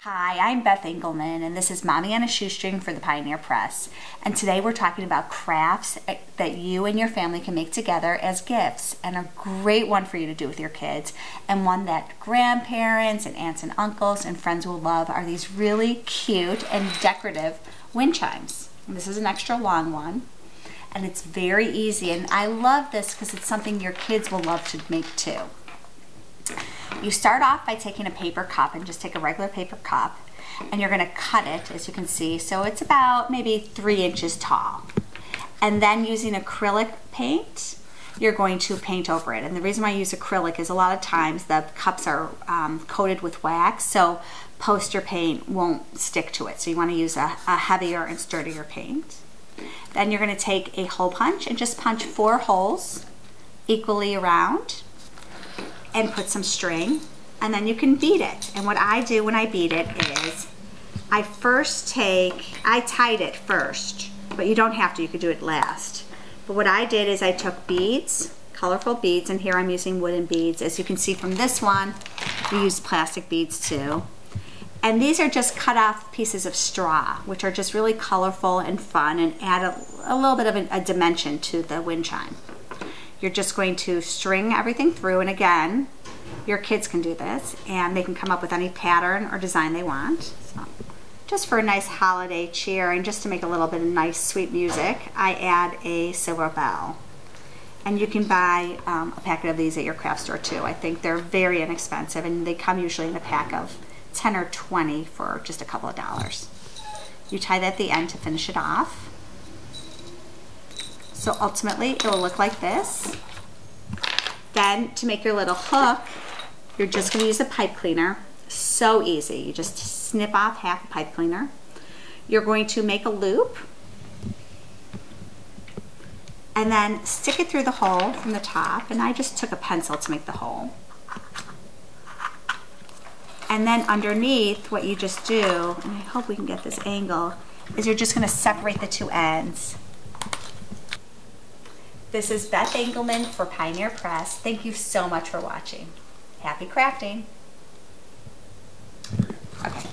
Hi, I'm Beth Engelman, and this is Mommy on a Shoestring for the Pioneer Press. And today we're talking about crafts that you and your family can make together as gifts, and a great one for you to do with your kids, and one that grandparents and aunts and uncles and friends will love are these really cute and decorative wind chimes. And this is an extra long one, and it's very easy, and I love this because it's something your kids will love to make too. You start off by taking a paper cup, and just take a regular paper cup, and you're going to cut it, as you can see, so it's about maybe 3 inches tall. And then using acrylic paint, you're going to paint over it. And the reason why I use acrylic is a lot of times the cups are coated with wax, so poster paint won't stick to it. So you want to use a heavier and sturdier paint. Then you're going to take a hole punch and just punch 4 holes equally around, and put some string, and then you can bead it. And what I do when I bead it is I tied it first, but you don't have to, you could do it last. But what I did is I took beads, colorful beads, and here I'm using wooden beads. As you can see from this one, we use plastic beads too. And these are just cut off pieces of straw, which are just really colorful and fun and add a little bit of a dimension to the wind chime. You're just going to string everything through, and again, your kids can do this, and they can come up with any pattern or design they want. So, just for a nice holiday cheer, and just to make a little bit of nice, sweet music, I add a silver bell. And you can buy a packet of these at your craft store too. I think they're very inexpensive, and they come usually in a pack of 10 or 20 for just a couple of dollars. You tie that at the end to finish it off. So ultimately, it will look like this. Then, to make your little hook, you're just going to use a pipe cleaner. So easy. You just snip off half a pipe cleaner. You're going to make a loop, and then stick it through the hole from the top. And I just took a pencil to make the hole. And then underneath, what you just do, and I hope we can get this angle, is you're just going to separate the 2 ends. This is Beth Engelman for Pioneer Press. Thank you so much for watching. Happy crafting. Okay.